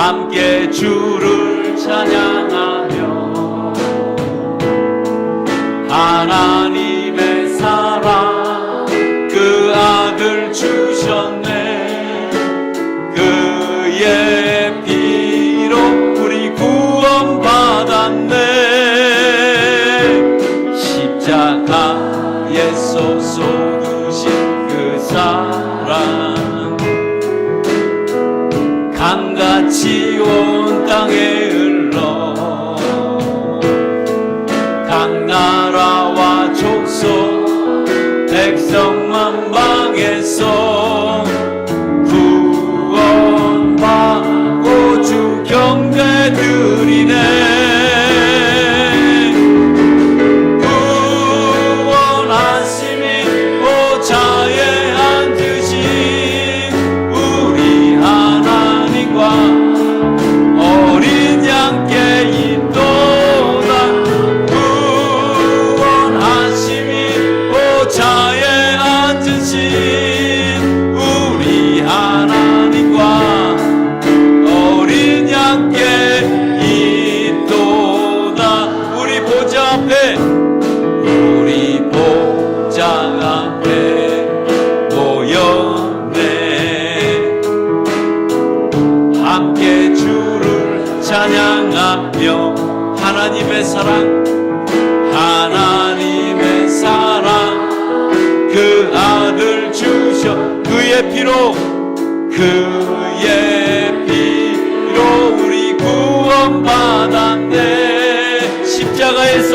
함께 주를 찬양하며 하나님의 사랑 그 아들 주셨네. 그의 피로 우리 구원받았네. 십자가에서 쏟으신 그 사랑 강같이 온 땅에 흘러 각 나라와 족속 백성 만방에서 구원받고 주 경배 드리네. 구원하심이 보좌에 앉으신 우리 하나님과 어린 양께 있도다. 구원하심이 보좌에 앉으신 우리 하나님과 어린 양께 있도다. 우리 보좌 앞에 모였네. 함께 주를 찬양하며 하나님의 사랑 그 아들 주셔 그의 피로 우리 구원받았네. 십자가에서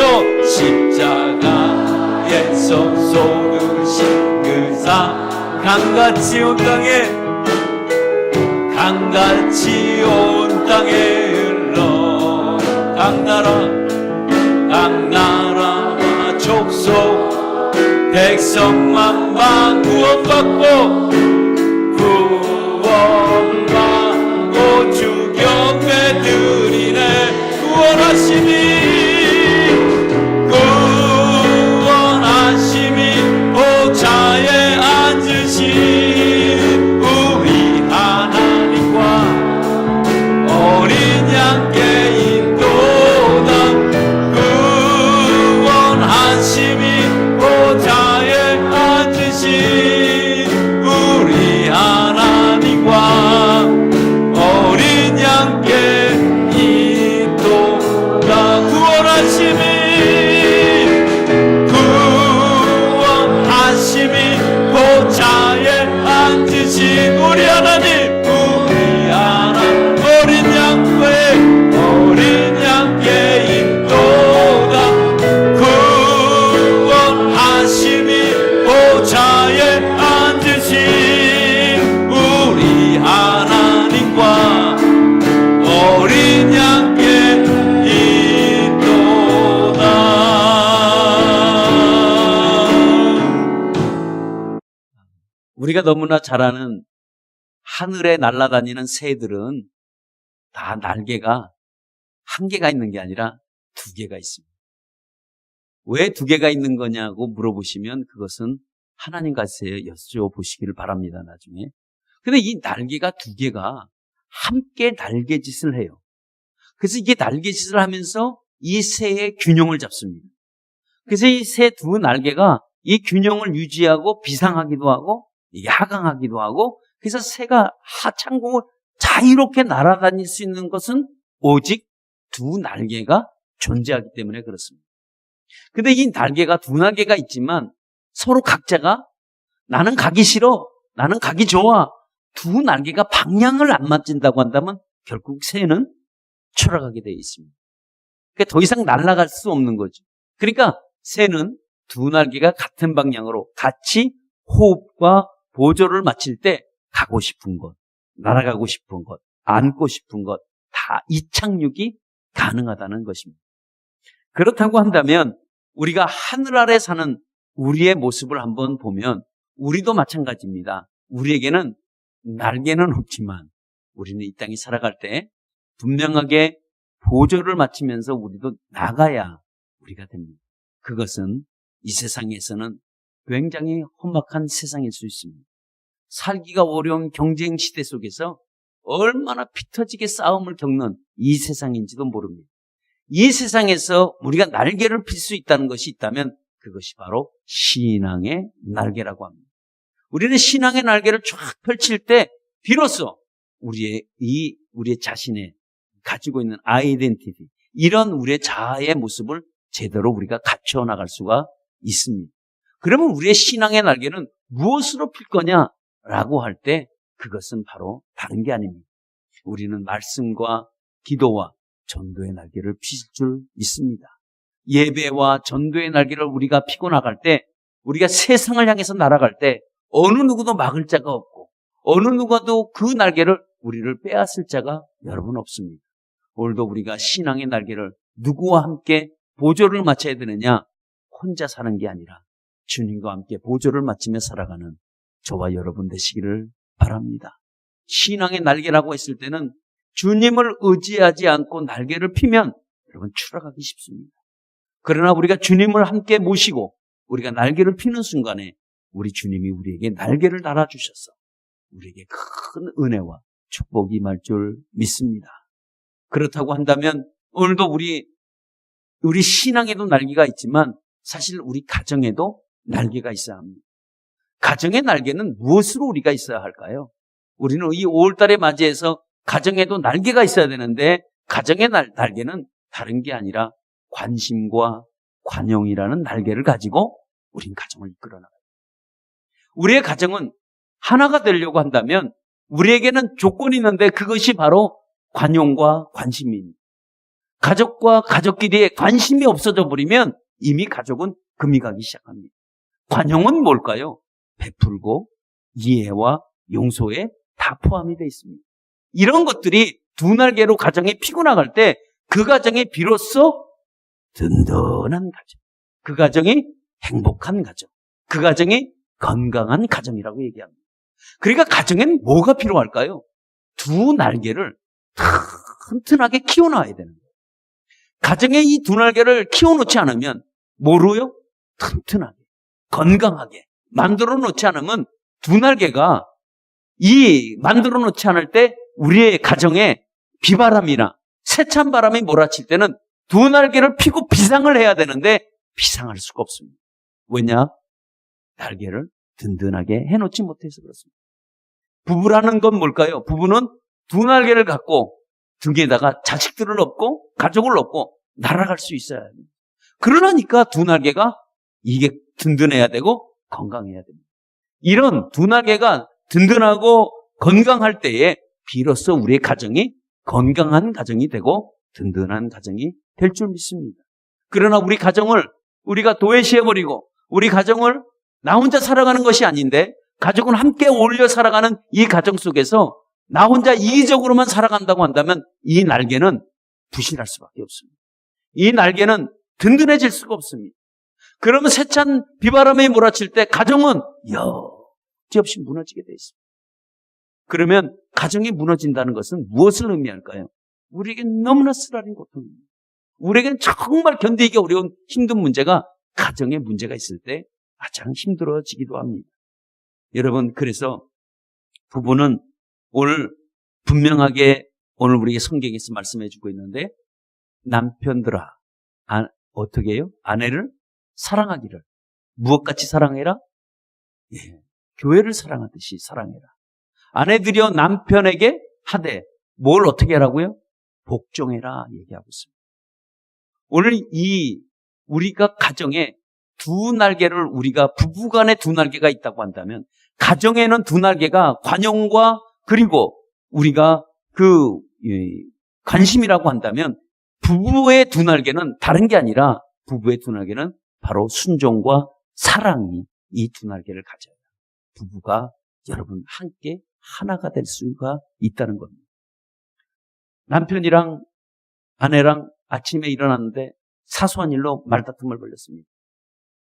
쏟으신 그 사 강같이 온 땅에 흘러 각 나라와 족속 백성 만방 구원받고 주 경배 드리네. 구원하심이 보좌에 앉으신 우리 하나님과 어린 양께 있도다. 구원하심이 보좌에 앉으신 우리 하나님과 어린 양께 있도다. 구원하심이 보좌에 앉으신 우리 하나님 어린 양께 있도다. 구원하심이 보좌에 앉으신 우리 하나님과 어린 양께 있도다. 우리가 너무나 잘 아는 하늘에 날아다니는 새들은 다 날개가 한 개가 있는 게 아니라 두 개가 있습니다. 왜 두 개가 있는 거냐고 물어보시면 그것은 하나님께서 여쭤보시기를 바랍니다, 나중에. 근데 이 날개가 두 개가 함께 날개짓을 해요. 그래서 이게 날개짓을 하면서 이 새의 균형을 잡습니다. 그래서 이 새 두 날개가 이 균형을 유지하고 비상하기도 하고 야강하기도 하고, 그래서 새가 하창공을 자유롭게 날아다닐 수 있는 것은 오직 두 날개가 존재하기 때문에 그렇습니다. 근데 이 날개가 두 날개가 있지만 서로 각자가 나는 가기 싫어, 나는 가기 좋아, 두 날개가 방향을 안 맞춘다고 한다면 결국 새는 추락하게 되어 있습니다. 그러니까 더 이상 날아갈 수 없는 거죠. 그러니까 새는 두 날개가 같은 방향으로 같이 호흡과 보조를 맞출 때 가고 싶은 곳, 날아가고 싶은 곳, 앉고 싶은 곳, 다 이착륙이 가능하다는 것입니다. 그렇다고 한다면 우리가 하늘 아래 사는 우리의 모습을 한번 보면 우리도 마찬가지입니다. 우리에게는 날개는 없지만 우리는 이 땅에 살아갈 때 분명하게 보조를 맞추면서 우리도 나가야 우리가 됩니다. 그것은 이 세상에서는 굉장히 험악한 세상일 수 있습니다. 살기가 어려운 경쟁 시대 속에서 얼마나 피 터지게 싸움을 겪는 이 세상인지도 모릅니다. 이 세상에서 우리가 날개를 필 수 있다는 것이 있다면 그것이 바로 신앙의 날개라고 합니다. 우리는 신앙의 날개를 쫙 펼칠 때 비로소 우리의 자신의 가지고 있는 아이덴티티, 이런 우리의 자아의 모습을 제대로 우리가 갖춰 나갈 수가 있습니다. 그러면 우리의 신앙의 날개는 무엇으로 필 거냐라고 할 때 그것은 바로 다른 게 아닙니다. 우리는 말씀과 기도와 전도의 날개를 필 줄 믿습니다. 예배와 전도의 날개를 우리가 피고 나갈 때, 우리가 세상을 향해서 날아갈 때 어느 누구도 막을 자가 없고 어느 누구도 그 날개를 우리를 빼앗을 자가 여러분 없습니다. 오늘도 우리가 신앙의 날개를 누구와 함께 보조를 맞춰야 되느냐? 혼자 사는 게 아니라 주님과 함께 보조를 맞추며 살아가는 저와 여러분 되시기를 바랍니다. 신앙의 날개라고 했을 때는 주님을 의지하지 않고 날개를 피면 여러분 추락하기 쉽습니다. 그러나 우리가 주님을 함께 모시고 우리가 날개를 피는 순간에 우리 주님이 우리에게 날개를 달아주셔서 우리에게 큰 은혜와 축복이 임할 줄 믿습니다. 그렇다고 한다면 오늘도 우리 신앙에도 날개가 있지만 사실 우리 가정에도 날개가 있어야 합니다. 가정의 날개는 무엇으로 우리가 있어야 할까요? 우리는 이 5월달에 맞이해서 가정에도 날개가 있어야 되는데 가정의 날개는 다른 게 아니라 관심과 관용이라는 날개를 가지고 우린 가정을 이끌어 나가요. 우리의 가정은 하나가 되려고 한다면 우리에게는 조건이 있는데 그것이 바로 관용과 관심입니다. 가족과 가족끼리의 관심이 없어져 버리면 이미 가족은 금이 가기 시작합니다. 관용은 뭘까요? 베풀고 이해와 용서에 다 포함이 되어 있습니다. 이런 것들이 두 날개로 가정에 피고 나갈 때 그 가정이 비로소 든든한 가정, 그 가정이 행복한 가정, 그 가정이 건강한 가정이라고 얘기합니다. 그러니까 가정에는 뭐가 필요할까요? 두 날개를 튼튼하게 키워놔야 되는 거예요. 가정에 이 두 날개를 키워놓지 않으면 뭐로요? 튼튼하게, 건강하게 만들어 놓지 않으면 두 날개가 만들어 놓지 않을 때 우리의 가정에 비바람이나 세찬 바람이 몰아칠 때는 두 날개를 피고 비상을 해야 되는데 비상할 수가 없습니다. 왜냐? 날개를 든든하게 해놓지 못해서 그렇습니다. 부부라는 건 뭘까요? 부부는 두 날개를 갖고 등에다가 자식들을 업고 가족을 업고 날아갈 수 있어야 합니다. 그러니까 두 날개가 이게 든든해야 되고 건강해야 됩니다. 이런 두 날개가 든든하고 건강할 때에 비로소 우리의 가정이 건강한 가정이 되고 든든한 가정이 될 줄 믿습니다. 그러나 우리 가정을 우리가 도외시해버리고 우리 가정을 나 혼자 살아가는 것이 아닌데 가족은 함께 어울려 살아가는 이 가정 속에서 나 혼자 이기적으로만 살아간다고 한다면 이 날개는 부실할 수밖에 없습니다. 이 날개는 든든해질 수가 없습니다. 그러면 세찬 비바람이 몰아칠 때 가정은 여지없이 무너지게 되어 있습니다. 그러면 가정이 무너진다는 것은 무엇을 의미할까요? 우리에겐 너무나 쓰라린 고통입니다. 우리에겐 정말 견디기 어려운 힘든 문제가 가정에 문제가 있을 때 가장 힘들어지기도 합니다. 여러분, 그래서 부부는 오늘 분명하게 오늘 우리에게 성경에서 말씀해 주고 있는데 남편들아 어떻게 해요? 아내를 사랑하기를 무엇같이 사랑해라? 교회를 사랑하듯이 사랑해라. 아내들이여 남편에게 하되 뭘 어떻게 하라고요? 복종해라 얘기하고 있습니다. 오늘 우리가 가정에 두 날개를 우리가 부부간에 두 날개가 있다고 한다면 가정에는 두 날개가 관용과 그리고 우리가 관심이라고 한다면 부부의 두 날개는 다른 게 아니라 부부의 두 날개는 바로 순종과 사랑이 이 두 날개를 가져요. 부부가 여러분 함께 하나가 될 수가 있다는 겁니다. 남편이랑 아내랑 아침에 일어났는데 사소한 일로 말다툼을 벌였습니다.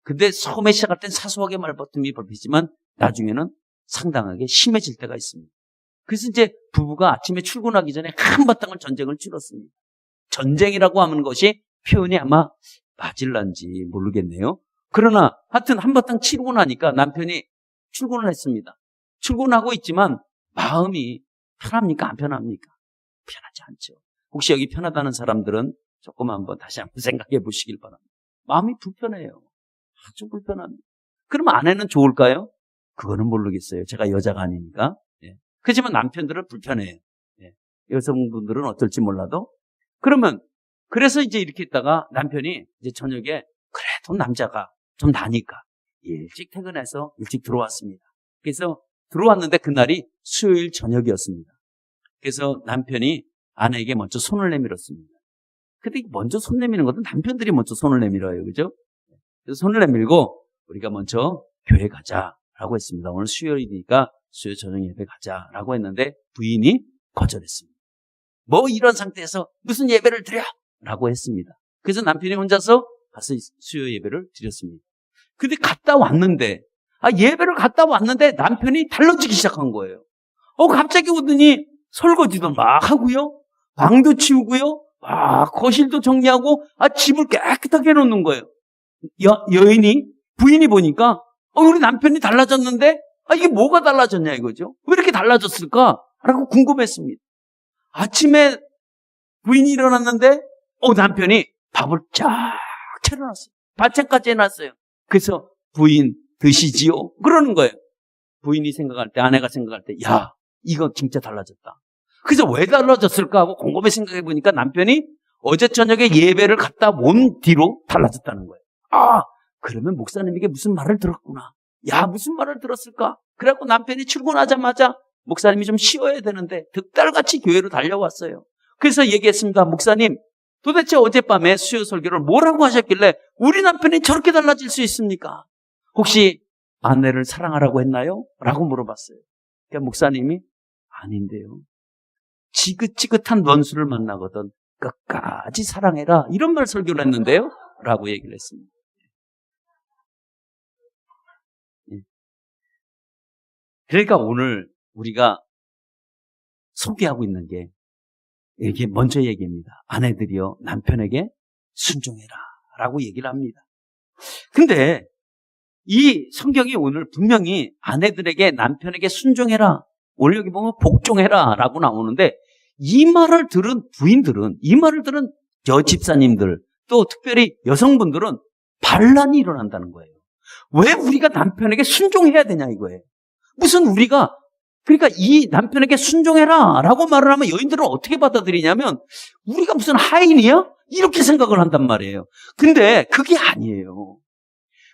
근데 처음에 시작할 땐 사소하게 말다툼이 벌어지지만 나중에는 상당하게 심해질 때가 있습니다. 그래서 이제 부부가 아침에 출근하기 전에 한바탕을 전쟁을 치렀습니다. 전쟁이라고 하는 것이 표현이 아마 맞을란지 모르겠네요. 그러나 하여튼 한바탕 치르고 나니까 남편이 출근을 했습니다. 출근하고 있지만 마음이 편합니까? 안 편합니까? 편하지 않죠. 혹시 여기 편하다는 사람들은 조금 한번 다시 한번 생각해 보시길 바랍니다. 마음이 불편해요. 아주 불편합니다. 그러면 아내는 좋을까요? 그거는 모르겠어요. 제가 여자가 아니니까. 예. 그렇지만 남편들은 불편해요. 예. 여성분들은 어떨지 몰라도. 그러면 그래서 이제 이렇게 있다가 남편이 이제 저녁에 그래도 남자가 좀 나니까 일찍 퇴근해서 일찍 들어왔습니다. 그래서 들어왔는데 그날이 수요일 저녁이었습니다. 그래서 남편이 아내에게 먼저 손을 내밀었습니다. 근데 먼저 손 내미는 것은 남편들이 먼저 손을 내밀어요. 그죠? 그래서 손을 내밀고 우리가 먼저 교회 가자라고 했습니다. 오늘 수요일이니까 수요 저녁 예배 가자라고 했는데 부인이 거절했습니다. 뭐 이런 상태에서 무슨 예배를 드려? 라고 했습니다. 그래서 남편이 혼자서 가서 수요 예배를 드렸습니다. 근데 갔다 왔는데 예배를 갔다 왔는데 남편이 달라지기 시작한 거예요. 갑자기 오더니 설거지도 막 하고요. 방도 치우고요. 거실도 정리하고 집을 깨끗하게 해놓는 거예요. 여인이 부인이 보니까 우리 남편이 달라졌는데 이게 뭐가 달라졌냐 이거죠. 왜 이렇게 달라졌을까? 라고 궁금했습니다. 아침에 부인이 일어났는데 남편이 밥을 쫙 차려놨어요. 반찬까지 해놨어요. 그래서 부인 드시지요? 그러는 거예요. 부인이 생각할 때, 아내가 생각할 때, 야, 이거 진짜 달라졌다. 그래서 왜 달라졌을까 하고 곰곰이 생각해 보니까 남편이 어제 저녁에 예배를 갔다 온 뒤로 달라졌다는 거예요. 그러면 목사님에게 무슨 말을 들었구나. 야, 무슨 말을 들었을까? 그래갖고 남편이 출근하자마자 목사님이 좀 쉬어야 되는데 득달같이 교회로 달려왔어요. 그래서 얘기했습니다. 목사님, 도대체 어젯밤에 수요 설교를 뭐라고 하셨길래 우리 남편이 저렇게 달라질 수 있습니까? 혹시 아내를 사랑하라고 했나요? 라고 물어봤어요. 그러니까 목사님이 아닌데요. 지긋지긋한 원수를 만나거든 끝까지 사랑해라. 이런 말 설교를 했는데요. 라고 얘기를 했습니다. 그러니까 오늘 우리가 소개하고 있는 게 이렇게 먼저 얘기합니다. 아내들이여 남편에게 순종해라 라고 얘기를 합니다. 근데 이 성경이 오늘 분명히 아내들에게 남편에게 순종해라, 오늘 여기 보면 복종해라 라고 나오는데 이 말을 들은 부인들은, 이 말을 들은 여집사님들, 또 특별히 여성분들은 반란이 일어난다는 거예요. 왜 우리가 남편에게 순종해야 되냐 이거예요. 무슨 우리가, 그러니까 이 남편에게 순종해라 라고 말을 하면 여인들은 어떻게 받아들이냐면 우리가 무슨 하인이야? 이렇게 생각을 한단 말이에요. 근데 그게 아니에요.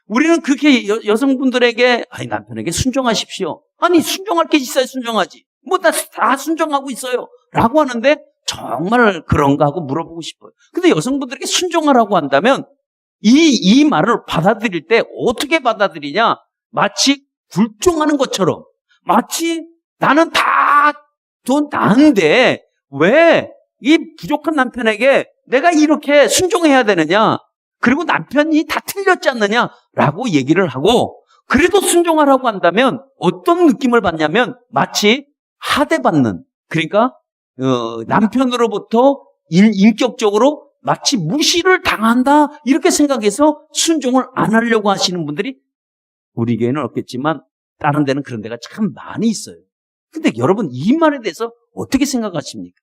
우리는 그렇게 여성분들에게 남편에게 순종하십시오. 아니 순종할 게 있어야 순종하지. 뭐 다 순종하고 있어요 라고 하는데 정말 그런가 하고 물어보고 싶어요. 근데 여성분들에게 순종하라고 한다면 이 말을 받아들일 때 어떻게 받아들이냐, 마치 굴종하는 것처럼, 마치 나는 다 돈 나은데 왜 이 부족한 남편에게 내가 이렇게 순종해야 되느냐, 그리고 남편이 다 틀렸지 않느냐라고 얘기를 하고 그래도 순종하라고 한다면 어떤 느낌을 받냐면 마치 하대받는, 그러니까 남편으로부터 인격적으로 마치 무시를 당한다 이렇게 생각해서 순종을 안 하려고 하시는 분들이 우리 교회는 없겠지만 다른 데는 그런 데가 참 많이 있어요. 근데 여러분 이 말에 대해서 어떻게 생각하십니까?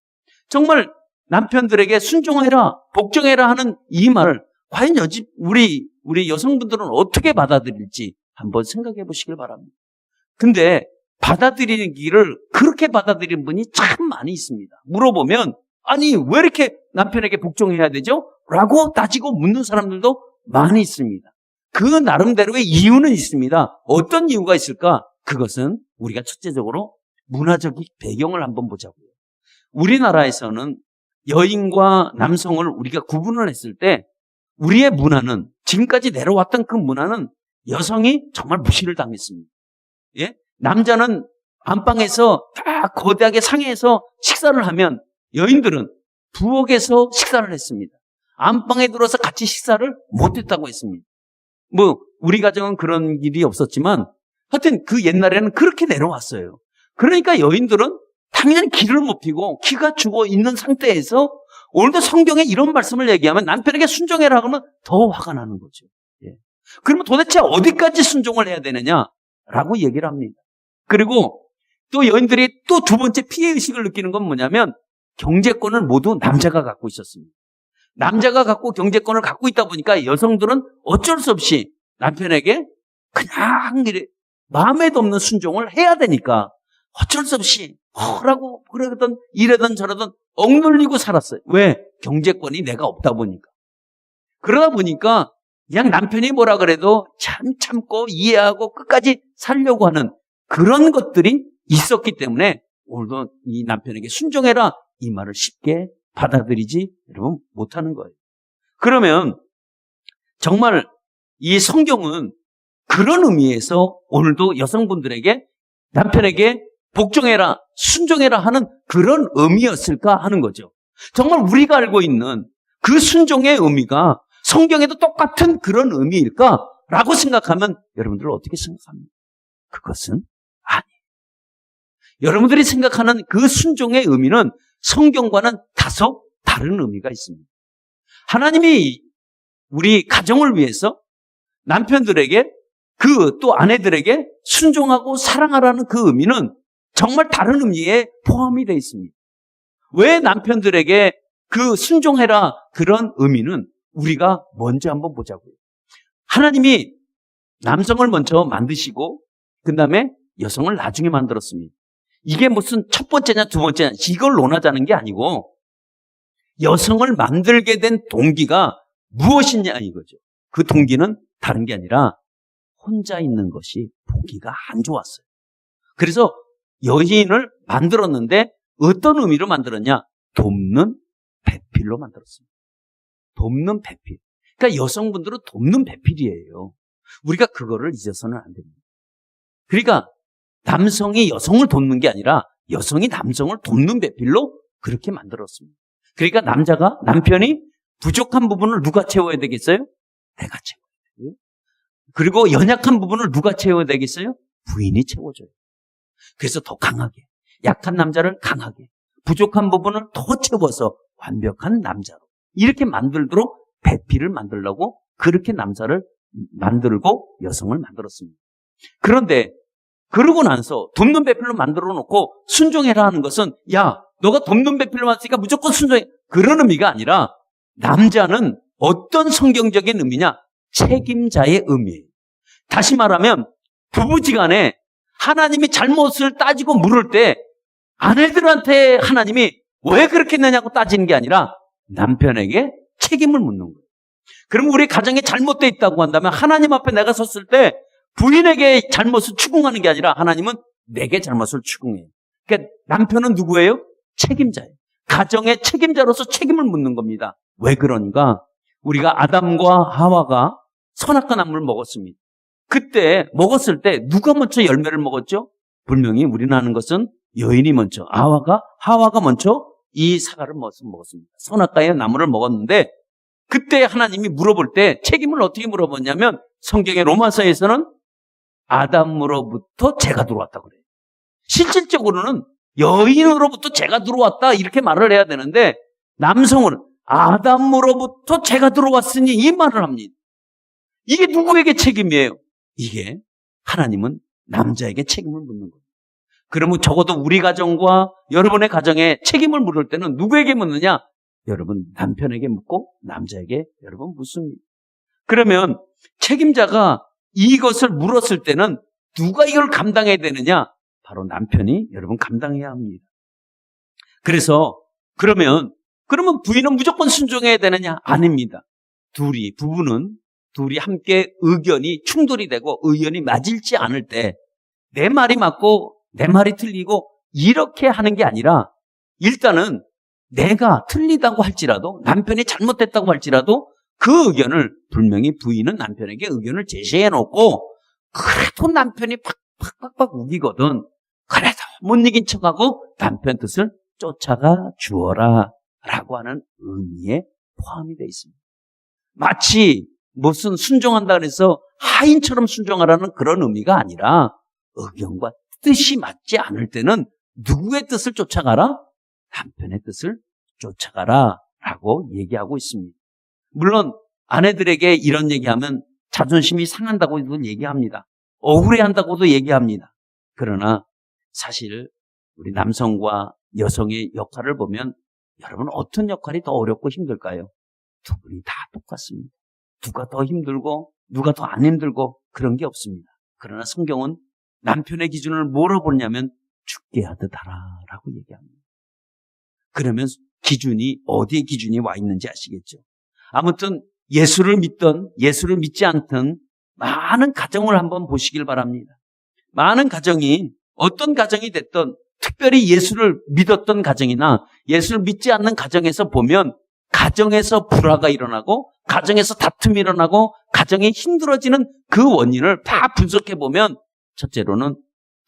정말 남편들에게 순종해라, 복종해라 하는 이 말을 과연 우리 여성분들은 어떻게 받아들일지 한번 생각해 보시길 바랍니다. 근데 받아들이기를 그렇게 받아들이는 분이 참 많이 있습니다. 물어보면 아니 왜 이렇게 남편에게 복종해야 되죠? 라고 따지고 묻는 사람들도 많이 있습니다. 그 나름대로의 이유는 있습니다. 어떤 이유가 있을까? 그것은 우리가 첫째적으로 문화적인 배경을 한번 보자고요. 우리나라에서는 여인과 남성을 우리가 구분을 했을 때 우리의 문화는, 지금까지 내려왔던 그 문화는 여성이 정말 무시를 당했습니다. 예? 남자는 안방에서 다 거대하게 상해에서 식사를 하면 여인들은 부엌에서 식사를 했습니다. 안방에 들어서 같이 식사를 못했다고 했습니다. 뭐 우리 가정은 그런 일이 없었지만 하여튼 그 옛날에는 그렇게 내려왔어요. 그러니까 여인들은 당연히 기를 못 피고 기가 죽어 있는 상태에서 오늘도 성경에 이런 말씀을 얘기하면 남편에게 순종해라 그러면 더 화가 나는 거죠. 예. 그러면 도대체 어디까지 순종을 해야 되느냐라고 얘기를 합니다. 그리고 또 여인들이 또 두 번째 피해의식을 느끼는 건 뭐냐면 경제권을 모두 남자가 갖고 있었습니다. 남자가 갖고 경제권을 갖고 있다 보니까 여성들은 어쩔 수 없이 남편에게 그냥 이래 마음에도 없는 순종을 해야 되니까 어쩔 수 없이 하라고 그러던 이러던 저러던 억눌리고 살았어요. 왜? 경제권이 내가 없다 보니까. 그러다 보니까 그냥 남편이 뭐라 그래도 참고 이해하고 끝까지 살려고 하는 그런 것들이 있었기 때문에 오늘도 이 남편에게 순종해라 이 말을 쉽게 받아들이지 여러분 못하는 거예요. 그러면 정말 이 성경은 그런 의미에서 오늘도 여성분들에게 남편에게 복종해라 순종해라 하는 그런 의미였을까 하는 거죠. 정말 우리가 알고 있는 그 순종의 의미가 성경에도 똑같은 그런 의미일까라고 생각하면 여러분들 어떻게 생각합니까? 그것은 아니에요. 여러분들이 생각하는 그 순종의 의미는 성경과는 다소 다른 의미가 있습니다. 하나님이 우리 가정을 위해서 남편들에게 그 또 아내들에게 순종하고 사랑하라는 그 의미는 정말 다른 의미에 포함이 되어 있습니다. 왜 남편들에게 그 순종해라 그런 의미는 우리가 먼저 한번 보자고요. 하나님이 남성을 먼저 만드시고 그 다음에 여성을 나중에 만들었습니다. 이게 무슨 첫 번째냐 두 번째냐 이걸 논하자는 게 아니고 여성을 만들게 된 동기가 무엇이냐 이거죠. 그 동기는 다른 게 아니라 혼자 있는 것이 보기가 안 좋았어요. 그래서 여인을 만들었는데 어떤 의미로 만들었냐? 돕는 배필로 만들었습니다. 돕는 배필. 그러니까 여성분들은 돕는 배필이에요. 우리가 그거를 잊어서는 안 됩니다. 그러니까 남성이 여성을 돕는 게 아니라 여성이 남성을 돕는 배필로 그렇게 만들었습니다. 그러니까 남편이 부족한 부분을 누가 채워야 되겠어요? 내가 채워야 되고요. 그리고 연약한 부분을 누가 채워야 되겠어요? 부인이 채워줘요. 그래서 더 강하게, 약한 남자를 강하게, 부족한 부분을 더 채워서 완벽한 남자로 이렇게 만들도록 배필을 만들려고 그렇게 남자를 만들고 여성을 만들었습니다. 그런데 그러고 나서 돕는 배필로 만들어 놓고 순종해라 하는 것은 야, 너가 돕는 배필로 만들었으니까 무조건 순종해. 그런 의미가 아니라 남자는 어떤 성경적인 의미냐? 책임자의 의미예요. 다시 말하면 부부지간에 하나님이 잘못을 따지고 물을 때 아내들한테 하나님이 왜 그렇게 했느냐고 따지는 게 아니라 남편에게 책임을 묻는 거예요. 그럼 우리 가정에 잘못되어 있다고 한다면 하나님 앞에 내가 섰을 때 부인에게 잘못을 추궁하는 게 아니라 하나님은 내게 잘못을 추궁해요. 그러니까 남편은 누구예요? 책임자예요. 가정의 책임자로서 책임을 묻는 겁니다. 왜 그런가? 우리가 아담과 하와가 선악과 나무를 먹었습니다. 그때 먹었을 때 누가 먼저 열매를 먹었죠? 분명히 우리는 아는 것은 여인이 먼저, 하와가 먼저 이 사과를 먹었습니다. 선악과의 나무를 먹었는데 그때 하나님이 물어볼 때 책임을 어떻게 물어봤냐면 성경의 로마서에서는 아담으로부터 죄가 들어왔다고 그래요. 실질적으로는 여인으로부터 죄가 들어왔다 이렇게 말을 해야 되는데 남성은 아담으로부터 죄가 들어왔으니 이 말을 합니다. 이게 누구에게 책임이에요? 이게 하나님은 남자에게 책임을 묻는 거예요. 그러면 적어도 우리 가정과 여러분의 가정에 책임을 물을 때는 누구에게 묻느냐? 여러분 남편에게 묻고 남자에게 여러분 묻습니다. 그러면 책임자가 이것을 물었을 때는 누가 이걸 감당해야 되느냐? 바로 남편이 여러분 감당해야 합니다. 그래서 그러면 부인은 무조건 순종해야 되느냐? 아닙니다. 부부는 둘이 함께 의견이 충돌이 되고 의견이 맞을지 않을 때 내 말이 맞고 내 말이 틀리고 이렇게 하는 게 아니라 일단은 내가 틀리다고 할지라도 남편이 잘못됐다고 할지라도 그 의견을 분명히 부인은 남편에게 의견을 제시해 놓고 그래도 남편이 팍팍팍 우기거든 그래도 못 이긴 척하고 남편 뜻을 쫓아가 주어라 라고 하는 의미에 포함이 되어 있습니다. 마치 무슨 순종한다 그래서 하인처럼 순종하라는 그런 의미가 아니라 의견과 뜻이 맞지 않을 때는 누구의 뜻을 쫓아가라? 남편의 뜻을 쫓아가라 라고 얘기하고 있습니다. 물론 아내들에게 이런 얘기하면 자존심이 상한다고도 얘기합니다. 억울해한다고도 얘기합니다. 그러나 사실 우리 남성과 여성의 역할을 보면 여러분 어떤 역할이 더 어렵고 힘들까요? 두 분이 다 똑같습니다. 누가 더 힘들고 누가 더 안 힘들고 그런 게 없습니다. 그러나 성경은 남편의 기준을 뭐로 보냐면 죽게 하듯 하라라고 얘기합니다. 그러면 기준이 어디에 기준이 와 있는지 아시겠죠? 아무튼 예수를 믿던 예수를 믿지 않던 많은 가정을 한번 보시길 바랍니다. 많은 가정이 어떤 가정이 됐던 특별히 예수를 믿었던 가정이나 예수를 믿지 않는 가정에서 보면 가정에서 불화가 일어나고 가정에서 다툼이 일어나고 가정이 힘들어지는 그 원인을 다 분석해 보면 첫째로는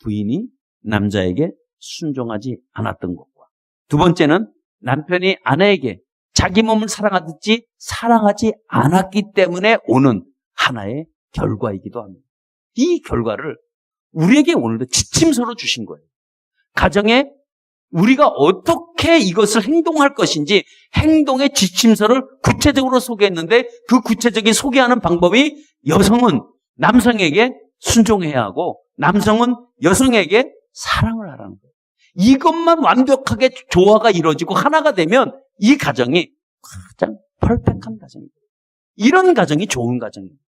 부인이 남자에게 순종하지 않았던 것과 두 번째는 남편이 아내에게 자기 몸을 사랑하듯이 사랑하지 않았기 때문에 오는 하나의 결과이기도 합니다. 이 결과를 우리에게 오늘도 지침서로 주신 거예요. 가정에 우리가 어떻게 이것을 행동할 것인지 행동의 지침서를 구체적으로 소개했는데 그 구체적인 소개하는 방법이 여성은 남성에게 순종해야 하고 남성은 여성에게 사랑을 하라는 거예요. 이것만 완벽하게 조화가 이루어지고 하나가 되면 이 가정이 가장 퍼펙트한 가정입니다. 이런 가정이 좋은 가정입니다.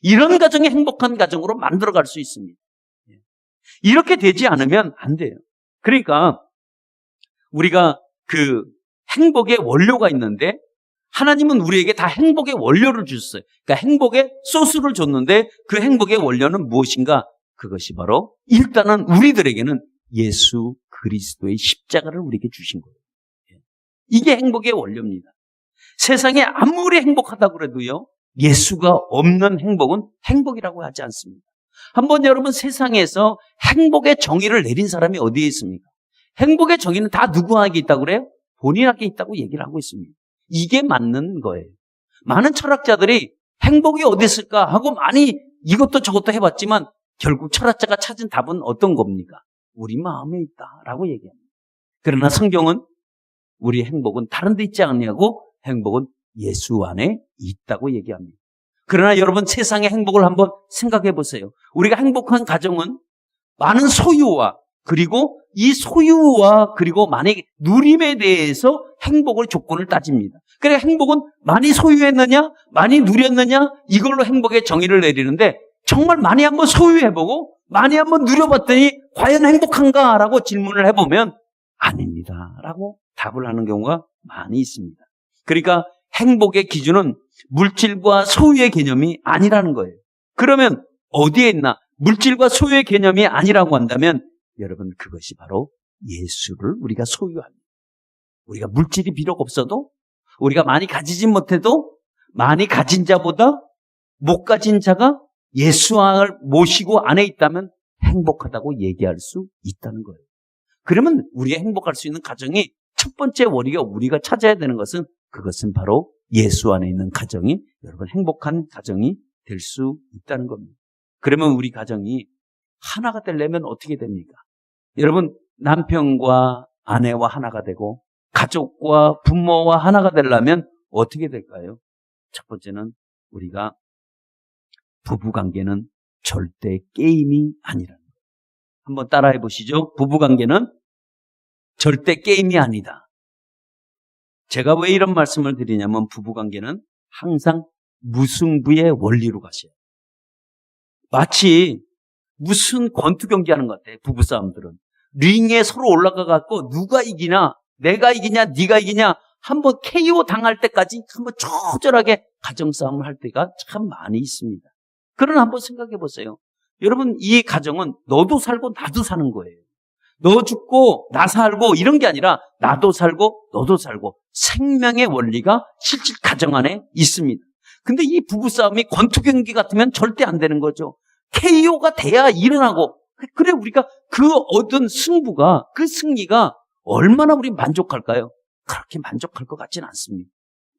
이런 가정이 행복한 가정으로 만들어갈 수 있습니다. 이렇게 되지 않으면 안 돼요. 그러니까 우리가 그 행복의 원료가 있는데 하나님은 우리에게 다 행복의 원료를 주셨어요. 그러니까 행복의 소스를 줬는데 그 행복의 원료는 무엇인가? 그것이 바로 일단은 우리들에게는 예수 그리스도의 십자가를 우리에게 주신 거예요. 이게 행복의 원료입니다. 세상에 아무리 행복하다고 그래도요, 예수가 없는 행복은 행복이라고 하지 않습니다. 한번 여러분 세상에서 행복의 정의를 내린 사람이 어디에 있습니까? 행복의 정의는 다 누구에게 있다고 그래요? 본인에게 있다고 얘기를 하고 있습니다. 이게 맞는 거예요. 많은 철학자들이 행복이 어디 있을까 하고 많이 이것도 저것도 해봤지만 결국 철학자가 찾은 답은 어떤 겁니까? 우리 마음에 있다라고 얘기합니다. 그러나 성경은 우리 행복은 다른 데 있지 않냐고 행복은 예수 안에 있다고 얘기합니다. 그러나 여러분 세상의 행복을 한번 생각해 보세요. 우리가 행복한 가정은 많은 소유와 그리고 이 소유와 그리고 만약에 누림에 대해서 행복을 조건을 따집니다. 그러니까 행복은 많이 소유했느냐 많이 누렸느냐 이걸로 행복의 정의를 내리는데 정말 많이 한번 소유해보고 많이 한번 누려봤더니 과연 행복한가라고 질문을 해보면 아닙니다 라고 답을 하는 경우가 많이 있습니다. 그러니까 행복의 기준은 물질과 소유의 개념이 아니라는 거예요. 그러면 어디에 있나? 물질과 소유의 개념이 아니라고 한다면 여러분 그것이 바로 예수를 우리가 소유합니다. 우리가 물질이 비록 없어도 우리가 많이 가지진 못해도 많이 가진 자보다 못 가진 자가 예수를 모시고 안에 있다면 행복하다고 얘기할 수 있다는 거예요. 그러면 우리가 행복할 수 있는 가정이 첫 번째 원리가 우리가 찾아야 되는 것은 그것은 바로 예수 안에 있는 가정이 여러분 행복한 가정이 될 수 있다는 겁니다. 그러면 우리 가정이 하나가 되려면 어떻게 됩니까? 여러분 남편과 아내와 하나가 되고 가족과 부모와 하나가 되려면 어떻게 될까요? 첫 번째는 우리가 부부관계는 절대 게임이 아니라는 거예요. 한번 따라해 보시죠. 부부관계는 절대 게임이 아니다. 제가 왜 이런 말씀을 드리냐면 부부관계는 항상 무승부의 원리로 가셔요. 마치 무슨 권투 경기하는 것 같아요. 부부싸움들은. 링에 서로 올라가 갖고 누가 이기나 내가 이기냐 네가 이기냐 한번 KO 당할 때까지 한번 초절하게 가정싸움을 할 때가 참 많이 있습니다. 그러나 한번 생각해 보세요. 여러분 이 가정은 너도 살고 나도 사는 거예요. 너 죽고 나 살고 이런 게 아니라 나도 살고 너도 살고 생명의 원리가 실질 가정 안에 있습니다. 근데 이 부부싸움이 권투 경기 같으면 절대 안 되는 거죠. KO가 돼야 일어나고 그래 우리가 그 얻은 승부가 그 승리가 얼마나 우리 만족할까요? 그렇게 만족할 것 같지는 않습니다.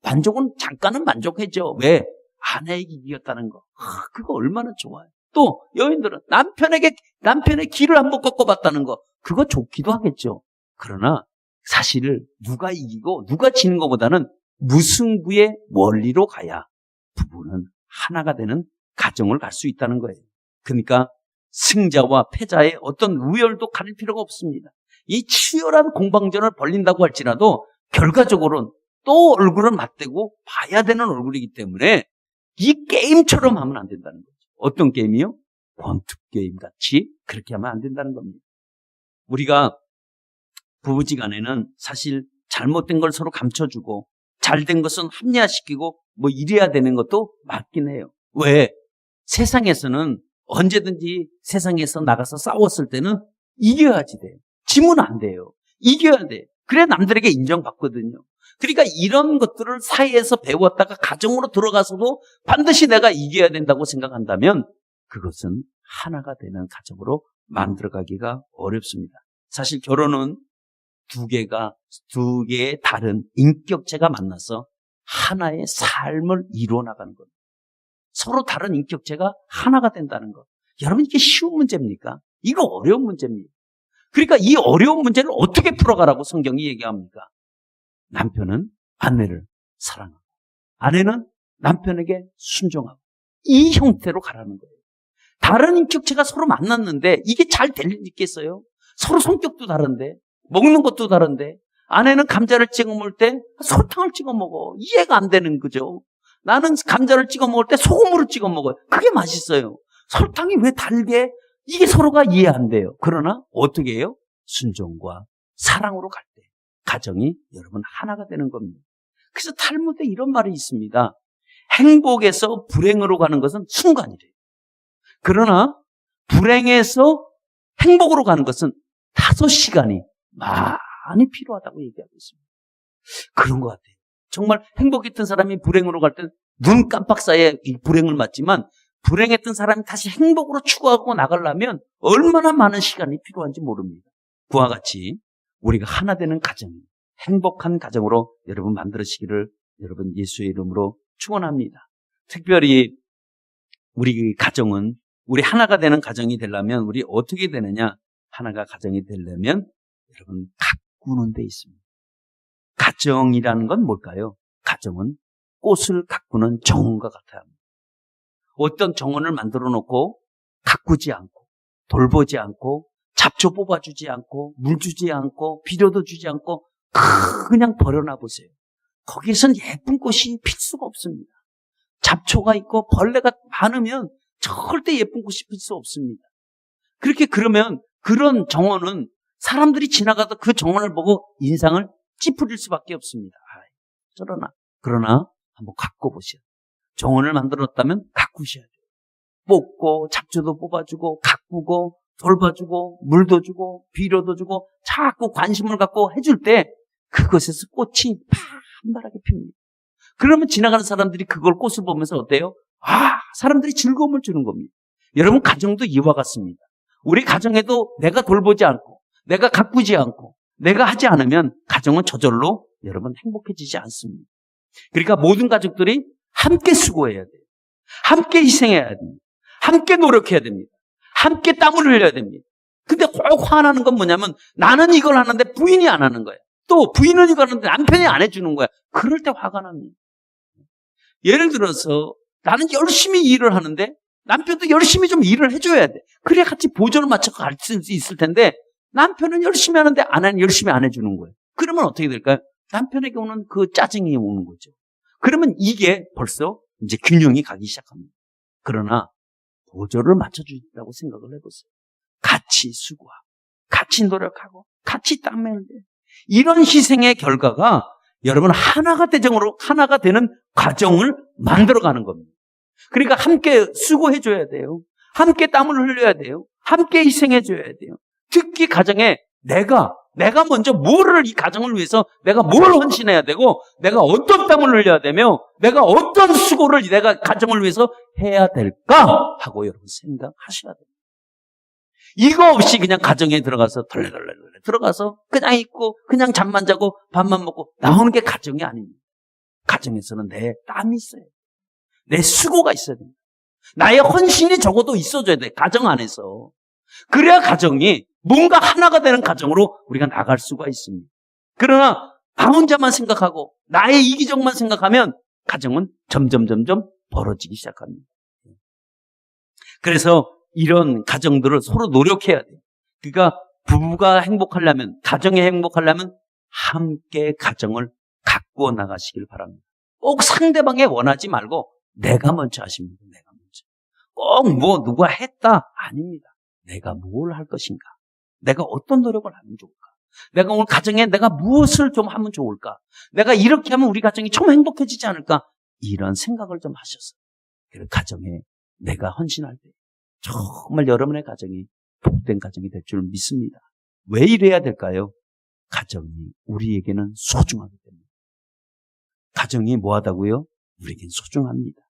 만족은 잠깐은 만족하죠. 왜? 아내에게 이겼다는 거. 그거 얼마나 좋아요. 또 여인들은 남편의 길을 한번 꺾어봤다는 거. 그거 좋기도 하겠죠. 그러나 사실 누가 이기고 누가 지는 것보다는 무승부의 원리로 가야 부부는 하나가 되는 가정을 갈 수 있다는 거예요. 그러니까 승자와 패자의 어떤 우열도 가릴 필요가 없습니다. 이 치열한 공방전을 벌린다고 할지라도 결과적으로는 또 얼굴은 맞대고 봐야 되는 얼굴이기 때문에 이 게임처럼 하면 안 된다는 거죠. 어떤 게임이요? 권투 게임 같이 그렇게 하면 안 된다는 겁니다. 우리가 부부지간에는 사실 잘못된 걸 서로 감춰주고 잘된 것은 합리화시키고 뭐 이래야 되는 것도 맞긴 해요. 왜? 세상에서는 언제든지 세상에서 나가서 싸웠을 때는 이겨야지 돼요. 지면 안 돼요. 이겨야 돼. 그래 남들에게 인정받거든요. 그러니까 이런 것들을 사이에서 배웠다가 가정으로 들어가서도 반드시 내가 이겨야 된다고 생각한다면 그것은 하나가 되는 가정으로 만들어가기가 어렵습니다. 사실 결혼은 두 개의 다른 인격체가 만나서 하나의 삶을 이루어 나가는 겁니다. 서로 다른 인격체가 하나가 된다는 것. 여러분 이게 쉬운 문제입니까? 이거 어려운 문제입니다. 그러니까 이 어려운 문제를 어떻게 풀어가라고 성경이 얘기합니까? 남편은 아내를 사랑하고 아내는 남편에게 순종하고 이 형태로 가라는 거예요. 다른 인격체가 서로 만났는데 이게 잘 될 일 있겠어요? 서로 성격도 다른데 먹는 것도 다른데 아내는 감자를 찍어 먹을 때 설탕을 찍어 먹어. 이해가 안 되는 거죠. 나는 감자를 찍어 먹을 때 소금으로 찍어 먹어요. 그게 맛있어요. 설탕이 왜 달게? 이게 서로가 이해 안 돼요. 그러나 어떻게 해요? 순종과 사랑으로 갈 때 가정이 여러분 하나가 되는 겁니다. 그래서 탈무드에 이런 말이 있습니다. 행복에서 불행으로 가는 것은 순간이래요. 그러나 불행에서 행복으로 가는 것은 5시간이 많이 필요하다고 얘기하고 있습니다. 그런 것 같아요. 정말 행복했던 사람이 불행으로 갈 때 눈 깜빡 사이에 이 불행을 맞지만 불행했던 사람이 다시 행복으로 추구하고 나가려면 얼마나 많은 시간이 필요한지 모릅니다. 그와 같이 우리가 하나 되는 가정, 행복한 가정으로 여러분 만들으시기를 여러분 예수의 이름으로 축원합니다. 특별히 우리 가정은 우리 하나가 되는 가정이 되려면 우리 어떻게 되느냐? 하나가 가정이 되려면 여러분 가꾸는 데 있습니다. 가정이라는 건 뭘까요? 가정은 꽃을 가꾸는 정원과 같아야 합니다. 어떤 정원을 만들어 놓고 가꾸지 않고 돌보지 않고 잡초 뽑아주지 않고 물 주지 않고 비료도 주지 않고 그냥 버려놔 보세요. 거기선 예쁜 꽃이 필 수가 없습니다. 잡초가 있고 벌레가 많으면 절대 예쁜 꽃이 필 수 없습니다. 그러면 그런 정원은 사람들이 지나가다 그 정원을 보고 인상을 찌푸릴 수밖에 없습니다. 그러나 한번 가꿔보세요. 정원을 만들었다면 가꾸셔야 돼요. 뽑고 잡초도 뽑아주고 가꾸고 돌봐주고 물도 주고 비료도 주고 자꾸 관심을 갖고 해줄 때 그것에서 꽃이 판발하게 핍니다. 그러면 지나가는 사람들이 그걸 꽃을 보면서 어때요? 사람들이 즐거움을 주는 겁니다. 여러분 가정도 이와 같습니다. 우리 가정에도 내가 돌보지 않고 내가 가꾸지 않고 내가 하지 않으면 가정은 저절로 여러분 행복해지지 않습니다. 그러니까 모든 가족들이 함께 수고해야 돼요. 함께 희생해야 됩니다. 함께 노력해야 됩니다. 함께 땀을 흘려야 됩니다. 근데 꼭 화나는 건 뭐냐면 나는 이걸 하는데 부인이 안 하는 거예요. 또 부인은 이걸 하는데 남편이 안 해주는 거야. 그럴 때 화가 납니다. 예를 들어서 나는 열심히 일을 하는데 남편도 열심히 좀 일을 해줘야 돼. 그래야 같이 보조를 맞춰 갈 수 있을 텐데 남편은 열심히 하는데 아내는 열심히 안 해주는 거예요. 그러면 어떻게 될까요? 남편에게 오는 그 짜증이 오는 거죠. 그러면 이게 벌써 이제 균형이 가기 시작합니다. 그러나 보조를 맞춰주겠다고 생각을 해보세요. 같이 수고하고 같이 노력하고 같이 땀 흘려야 돼요. 이런 희생의 결과가 여러분 하나가 되는 과정을 만들어가는 겁니다. 그러니까 함께 수고해줘야 돼요. 함께 땀을 흘려야 돼요. 함께 희생해줘야 돼요. 특히 가정에 내가 먼저 이 가정을 위해서 내가 뭘 헌신해야 되고 내가 어떤 땀을 흘려야 되며 내가 어떤 수고를 내가 가정을 위해서 해야 될까 하고 여러분 생각하셔야 됩니다. 이거 없이 그냥 가정에 들어가서 덜레덜레 들어가서 그냥 있고 그냥 잠만 자고 밥만 먹고 나오는 게 가정이 아닙니다. 가정에서는 내 땀이 있어야 돼요. 내 수고가 있어야 됩니다. 나의 헌신이 적어도 있어줘야 돼. 가정 안에서. 그래야 가정이 뭔가 하나가 되는 가정으로 우리가 나갈 수가 있습니다. 그러나 나 혼자만 생각하고 나의 이기적만 생각하면 가정은 점점 벌어지기 시작합니다. 그래서 이런 가정들을 서로 노력해야 돼요. 그러니까 부부가 행복하려면, 가정이 행복하려면 함께 가정을 가꾸어 나가시길 바랍니다. 꼭 상대방이 원하지 말고 내가 먼저 하시면 돼요. 내가 먼저. 꼭 뭐 누가 했다? 아닙니다. 내가 뭘 할 것인가? 내가 어떤 노력을 하면 좋을까? 내가 오늘 가정에 내가 무엇을 좀 하면 좋을까? 내가 이렇게 하면 우리 가정이 좀 행복해지지 않을까? 이런 생각을 좀 하셔서 그 가정에 내가 헌신할 때 정말 여러분의 가정이 복된 가정이 될 줄 믿습니다. 왜 이래야 될까요? 가정이 우리에게는 소중하기 때문에. 가정이 뭐하다고요? 우리에겐 소중합니다.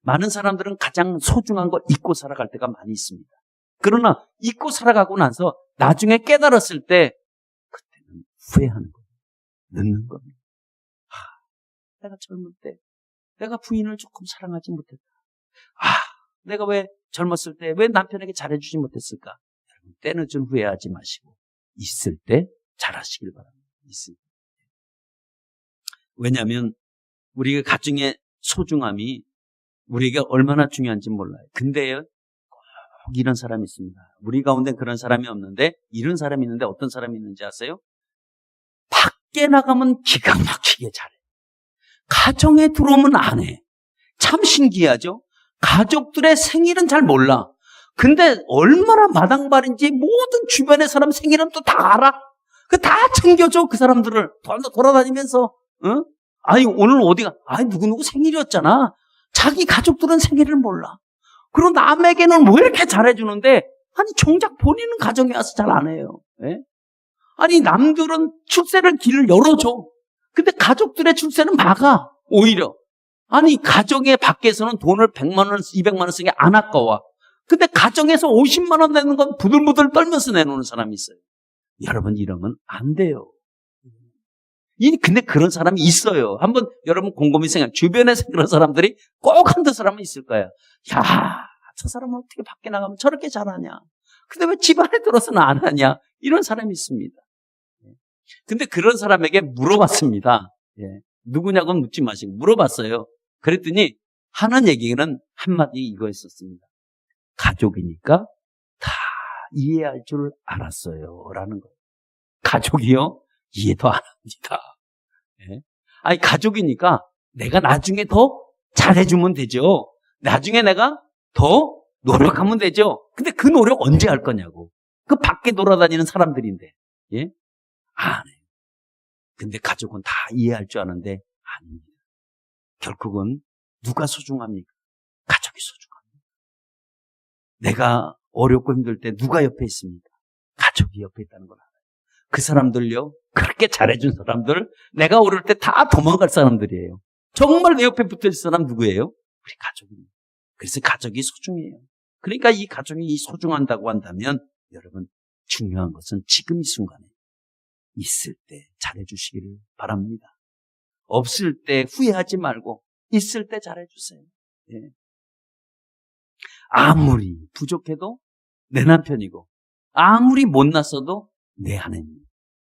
많은 사람들은 가장 소중한 걸 잊고 살아갈 때가 많이 있습니다. 그러나 잊고 살아가고 나서 나중에 깨달았을 때 그때는 후회하는 거예요. 늦는 겁니다. 내가 젊을 때 내가 부인을 조금 사랑하지 못했다. 내가 왜 젊었을 때 왜 남편에게 잘해주지 못했을까? 여러분, 때늦은 후회하지 마시고 있을 때 잘하시길 바랍니다. 있을 때. 왜냐하면 우리가 가정의 소중함이 우리에게 얼마나 중요한지 몰라요. 근데요, 꼭 이런 사람이 있습니다. 우리 가운데 그런 사람이 없는데 이런 사람이 있는데 어떤 사람이 있는지 아세요? 밖에 나가면 기가 막히게 잘해. 가정에 들어오면 안 해. 참 신기하죠? 가족들의 생일은 잘 몰라. 근데 얼마나 마당발인지 모든 주변의 사람 생일은 또 다 알아. 그 다 챙겨줘, 그 사람들을. 돌아다니면서, 응? 아니, 오늘 어디가, 누구누구 생일이었잖아. 자기 가족들은 생일을 몰라. 그리고 남에게는 왜 이렇게 잘해주는데, 아니, 정작 본인은 가정에 와서 잘 안 해요. 예? 아니, 남들은 출세를 길을 열어줘. 근데 가족들의 출세는 막아, 오히려. 아니, 가정의 밖에서는 돈을 100만 원, 200만 원 쓰기 안 아까워. 근데 가정에서 50만 원 내는 건 부들부들 떨면서 내놓는 사람이 있어요. 여러분, 이러면 안 돼요. 근데 그런 사람이 있어요. 한번 여러분 곰곰이 생각해. 주변에 그런 사람들이 꼭 한두 사람은 있을 거예요. 야, 저 사람은 어떻게 밖에 나가면 저렇게 잘하냐. 근데 왜 집안에 들어서는 안 하냐. 이런 사람이 있습니다. 근데 그런 사람에게 물어봤습니다. 누구냐고 묻지 마시고 물어봤어요. 그랬더니 하는 얘기는 한마디 이거였었습니다. 가족이니까 다 이해할 줄 알았어요. 라는 거예요. 가족이요? 이해도 안 합니다. 아니, 가족이니까 내가 나중에 더 잘해주면 되죠. 나중에 내가 더 노력하면 되죠. 근데 그 노력 언제 할 거냐고. 그 밖에 돌아다니는 사람들인데. 안 해요. 근데 가족은 다 이해할 줄 아는데 아닙니다. 결국은 누가 소중합니까? 가족이 소중합니다. 내가 어렵고 힘들 때 누가 옆에 있습니까? 가족이 옆에 있다는 걸 알아요. 그 사람들요, 그렇게 잘해준 사람들, 내가 어려울 때 다 도망갈 사람들이에요. 정말 내 옆에 붙어있을 사람 누구예요? 우리 가족입니다. 그래서 가족이 소중해요. 그러니까 이 가족이 소중한다고 한다면 여러분, 중요한 것은 지금 이 순간에 있을 때 잘해주시기를 바랍니다. 없을 때 후회하지 말고 있을 때 잘해주세요. 아무리 부족해도 내 남편이고 아무리 못났어도 내 아내입니다.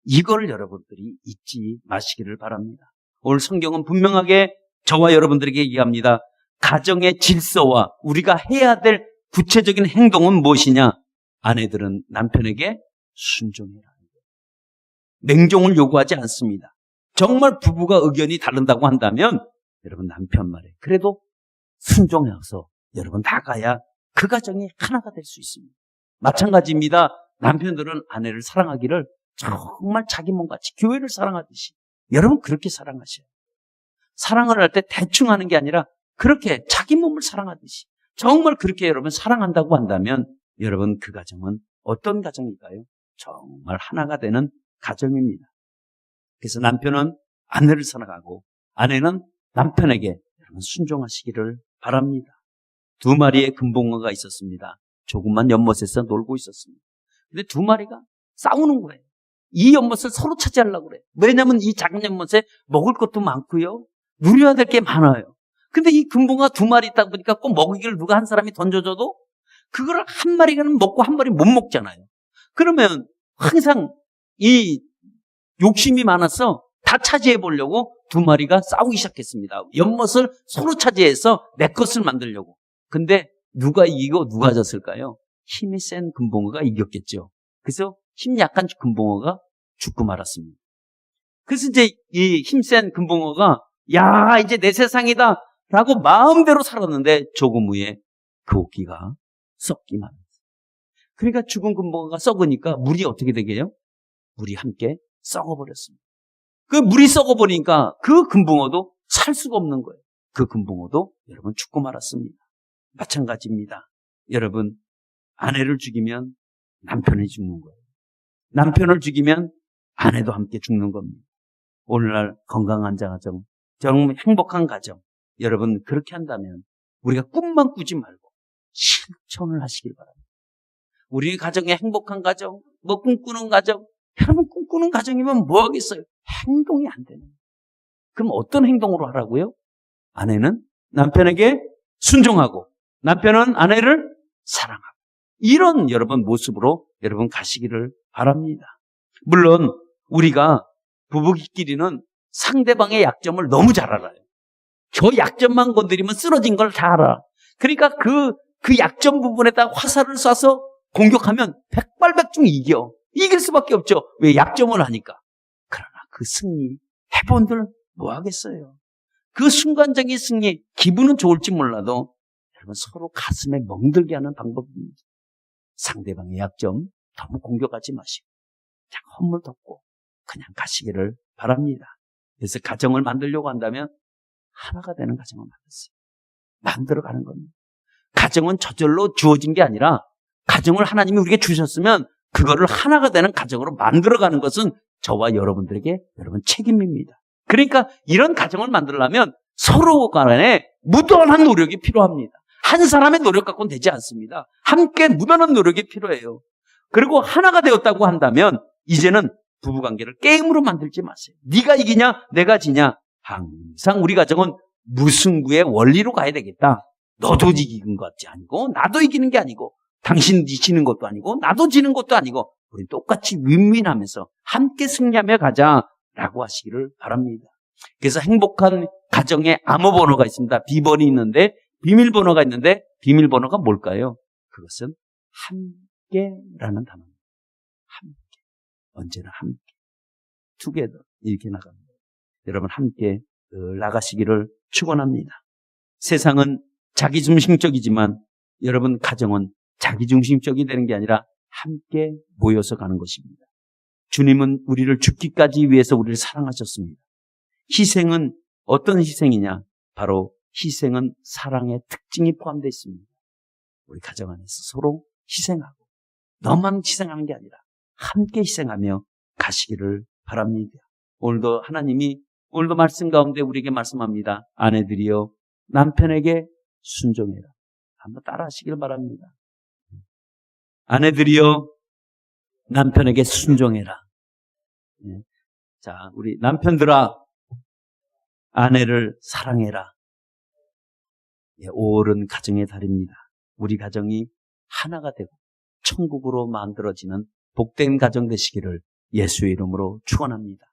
이걸 여러분들이 잊지 마시기를 바랍니다. 오늘 성경은 분명하게 저와 여러분들에게 얘기합니다. 가정의 질서와 우리가 해야 될 구체적인 행동은 무엇이냐? 아내들은 남편에게 순종해라. 냉정을 요구하지 않습니다. 정말 부부가 의견이 다른다고 한다면 여러분 남편 말에 그래도 순종해서 여러분 나가야 그 가정이 하나가 될 수 있습니다. 마찬가지입니다. 남편들은 아내를 사랑하기를 정말 자기 몸같이 교회를 사랑하듯이 여러분 그렇게 사랑하셔요. 사랑을 할 때 대충 하는 게 아니라 그렇게 자기 몸을 사랑하듯이 정말 그렇게 여러분 사랑한다고 한다면 여러분 그 가정은 어떤 가정일까요? 정말 하나가 되는 가정입니다. 그래서 남편은 아내를 사랑하고 아내는 남편에게 여러분 순종하시기를 바랍니다. 2마리의 금붕어가 있었습니다. 조그만 연못에서 놀고 있었습니다. 근데 2마리가 싸우는 거예요. 이 연못을 서로 차지하려고 그래요. 왜냐하면 이 작은 연못에 먹을 것도 많고요. 누려야 될 게 많아요. 근데 이 금붕어가 2마리 있다 보니까 꼭 먹이기를 누가 한 사람이 던져줘도 그걸 한 마리는 먹고 한 마리 못 먹잖아요. 그러면 항상 이 욕심이 많아서 다 차지해 보려고 2마리가 싸우기 시작했습니다. 연못을 서로 차지해서 내 것을 만들려고. 근데 누가 이기고 누가 졌을까요? 힘이 센 금붕어가 이겼겠죠. 그래서 힘 약한 금붕어가 죽고 말았습니다. 그래서 이제 이 힘센 금붕어가 야, 이제 내 세상이다 라고 마음대로 살았는데 조금 후에 그 옷기가 썩기만 합니다. 그러니까 죽은 금붕어가 썩으니까 물이 어떻게 되게요? 물이 함께 썩어버렸습니다. 그 물이 썩어버리니까 그 금붕어도 살 수가 없는 거예요. 그 금붕어도 여러분 죽고 말았습니다. 마찬가지입니다. 여러분, 아내를 죽이면 남편이 죽는 거예요. 남편을 죽이면 아내도 함께 죽는 겁니다. 오늘날 건강한 가정, 정말 행복한 가정, 여러분 그렇게 한다면 우리가 꿈만 꾸지 말고 실천을 하시길 바랍니다. 우리 가정의 행복한 가정, 뭐 꿈꾸는 가정, 여러분 꿈꾸는 가정이면 뭐 하겠어요? 행동이 안 되는 거예요. 그럼 어떤 행동으로 하라고요? 아내는 남편에게 순종하고 남편은 아내를 사랑하고 이런 여러분 모습으로 여러분 가시기를 바랍니다. 물론 우리가 부부끼리는 상대방의 약점을 너무 잘 알아요. 저 약점만 건드리면 쓰러진 걸 다 알아. 그러니까 그 약점 부분에다 화살을 쏴서 공격하면 백발백중 이겨. 이길 수밖에 없죠. 왜? 약점을 하니까. 그러나 그 승리, 해본들 뭐 하겠어요. 그 순간적인 승리, 기분은 좋을지 몰라도 여러분 서로 가슴에 멍들게 하는 방법입니다. 상대방의 약점 너무 공격하지 마시고 그냥 허물 덮고 그냥 가시기를 바랍니다. 그래서 가정을 만들려고 한다면 하나가 되는 가정을 만들어가는 겁니다. 가정은 저절로 주어진 게 아니라 가정을 하나님이 우리에게 주셨으면 그거를 하나가 되는 가정으로 만들어가는 것은 저와 여러분들에게 여러분 책임입니다. 그러니까 이런 가정을 만들려면 서로 간에 무던한 노력이 필요합니다. 한 사람의 노력 갖고는 되지 않습니다. 함께 무던한 노력이 필요해요. 그리고 하나가 되었다고 한다면 이제는 부부관계를 게임으로 만들지 마세요. 네가 이기냐 내가 지냐. 항상 우리 가정은 무승부의 원리로 가야 되겠다. 너도 이기는 것이 아니고 나도 이기는 게 아니고 당신이 지는 것도 아니고 나도 지는 것도 아니고 우리 똑같이 윈윈하면서 함께 승리하며 가자라고 하시기를 바랍니다. 그래서 행복한 가정에 암호번호가 있습니다. 비번이 있는데 비밀번호가 있는데 비밀번호가 뭘까요? 그것은 함께라는 단어입니다. 함께. 언제나 함께. 투게더 이렇게 나갑니다. 여러분 함께 나가시기를 축원합니다. 세상은 자기중심적이지만 여러분 가정은 자기중심적이 되는 게 아니라 함께 모여서 가는 것입니다. 주님은 우리를 죽기까지 위해서 우리를 사랑하셨습니다. 희생은 어떤 희생이냐? 바로 희생은 사랑의 특징이 포함되어 있습니다. 우리 가정 안에서 서로 희생하고 너만 희생하는 게 아니라 함께 희생하며 가시기를 바랍니다. 오늘도 하나님이 오늘도 말씀 가운데 우리에게 말씀합니다. 아내들이여 남편에게 순종해라. 한번 따라 하시길 바랍니다. 아내들이여 남편에게 순종해라. 자, 우리 남편들아 아내를 사랑해라. 5월은 가정의 달입니다. 우리 가정이 하나가 되고 천국으로 만들어지는 복된 가정 되시기를 예수의 이름으로 축원합니다.